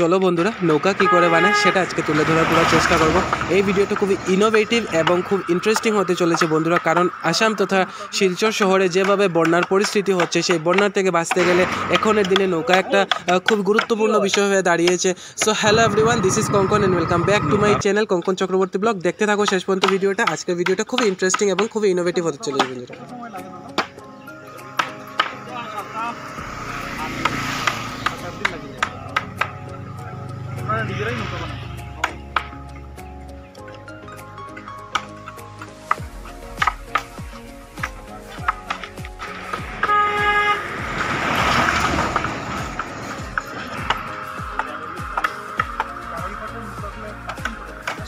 চলো বন্ধুরা নৌকা কী করে বানায় সেটা আজকে তুলে ধরার পুরো চেষ্টা করব। এই ভিডিওটা খুবই ইনোভেটিভ এবং খুব ইন্টারেস্টিং হতে চলেছে বন্ধুরা, কারণ আসাম তথা শিলচর শহরে যেভাবে বন্যার পরিস্থিতি হচ্ছে সেই বন্যার থেকে বাঁচতে গেলে এখনের দিনে নৌকা একটা খুব গুরুত্বপূর্ণ বিষয় হয়ে দাঁড়িয়েছে। So hello everyone, this is Kankan and welcome back to my channel Kankan Chakraborty blog. দেখতে থাকো শেষ পর্যন্ত ভিডিওটা। আজকের ভিডিওটা খুবই ইন্টারেস্টিং এবং খুবই ইনোভেটিভ হতে চলেছে বন্ধুরা।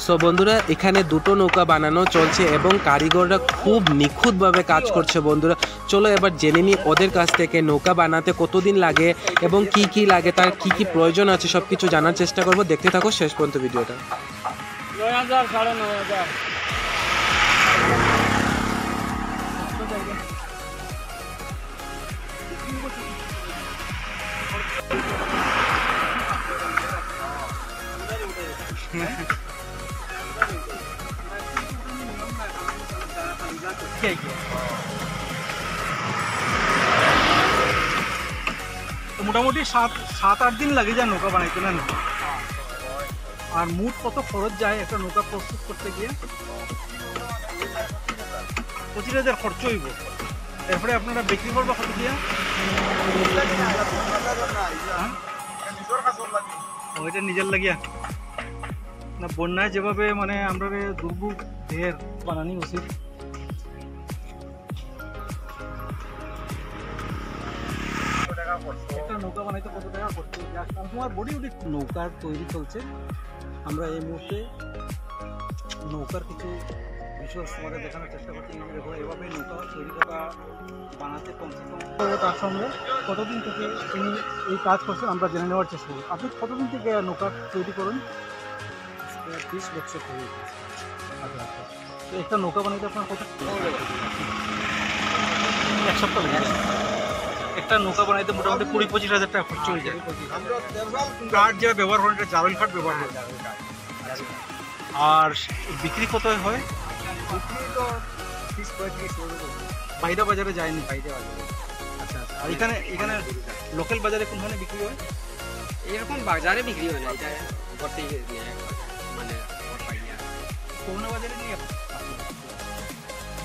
সো বন্ধুরা এখানে দুটো নৌকা বানানো চলছে এবং কারিগররা খুব নিখুঁতভাবে কাজ করছে বন্ধুরা। চলো এবার জেনে নিই ওদের কাছ থেকে নৌকা বানাতে কতদিন লাগে এবং কি কি লাগে, তার কি কি প্রয়োজন আছে সব কিছু জানার চেষ্টা করব। দেখতে থাকো শেষ পর্যন্ত ভিডিওটা। 9,000 9,500 মোটামুটি 7-8 দিন লাগে যায় নৌকা বানাইতে না। আর মোট কত খরচ যায় একটা নৌকা প্রস্তুত করতে গিয়ে? 25,000 খরচ হইব। এরপরে আপনারা বিক্রি করবা কত দিয়া? ওইটা নিজের লাগিয়া না, বন্যায় যেভাবে মানে আমরা দুর্ভোগ ঢের বানানি উচিত। একটা নৌকা বানাইতে কত টাকা করতে? তোমার বডি উঠি নৌকার তৈরি চলছে। আমরা এই মুহূর্তে নৌকার কিছু বিষয় তোমাদের দেখানোর চেষ্টা করছি। দেখো এভাবে নৌকা তৈরি করা বানাতে কমসে কম তার সঙ্গে কতদিন থেকে তিনি এই কাজ করছেন আমরা জেনে নেওয়ার চেষ্টা করি। আপনি কতদিন থেকে নৌকা তৈরি করুন? 30 বছর ধরে। আচ্ছা আচ্ছা, তো একটা নৌকা বানাইতে আপনার কত? এক সপ্তাহ লাগে। একটা নৌকা বানাইতে মোটামুটি 20-25,000 টাকা খরচ হয়ে যায়। কাঠ যেটা ব্যবহার করেন এটা জারল কাঠ ব্যবহার করেন। আর বিক্রি কত হয়? বাইরে বাজারে যায়নি? বাইরে বাজারে। আচ্ছা আচ্ছা, আর এখানে লোকাল বাজারে কোনখানে বিক্রি হয়? এরকম বাজারে বিক্রি হয় না, এটা ভর্তি মানে করোনা বাজারে নিয়ে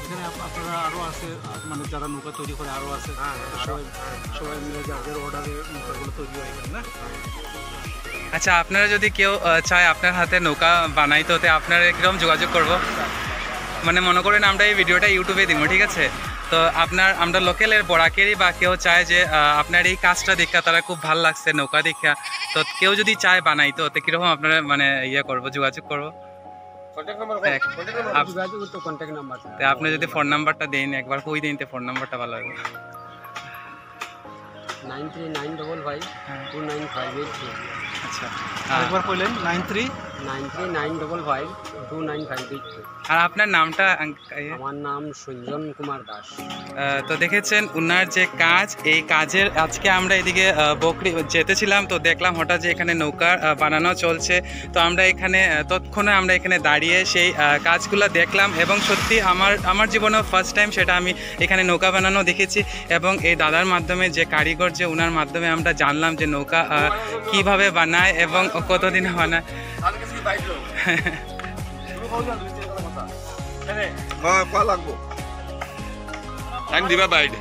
এখানে আপনারা আরও আছে, মানে যারা নৌকা তৈরি করে আরও আছে। সবাই মিলে যাদের অর্ডারে নৌকাগুলো তৈরি হয় এখানে না। আচ্ছা, আপনারা যদি কেউ চায় আপনার হাতে নৌকা বানাইতে হতে আপনারা কিরকম যোগাযোগ করব? মানে মনে করেন আমরা এই ভিডিওটা ইউটিউবে দিব, ঠিক আছে? তো আমরা লোকালের বড়াকেরই বা কেউ চায় যে আপনার এই কাজটা দেখা তারা খুব ভালো লাগছে নৌকা দেখা, তো কেউ যদি চায় বানাইতে হতে কিরকম আপনারা মানে যোগাযোগ করবো? আপনি যদি ফোন নাম্বারটা দেন একবার কই দিন, ফোন নাম্বারটা ভালো হবে। 9395529583। আচ্ছা, একবার কইলেন 9395529583। আর আপনার নামটা? আমার নাম সঞ্জন কুমার দাস। তো দেখেছেন উনার যে কাজ, এই কাজের আজকে আমরা এদিকে বকরি যেতেছিলাম, তো দেখলাম হঠাৎ যে এখানে নৌকা বানানো চলছে। তো আমরা এখানে তৎক্ষণে আমরা এখানে দাঁড়িয়ে সেই কাজগুলো দেখলাম এবং সত্যি আমার জীবনে ফার্স্ট টাইম সেটা আমি এখানে নৌকা বানানো দেখেছি। এবং এই দাদার মাধ্যমে যে কারিগর যে উনার মাধ্যমে আমরা জানলাম যে নৌকা কিভাবে বানায় এবং কতদিনে বানায়। দিবা বাইরে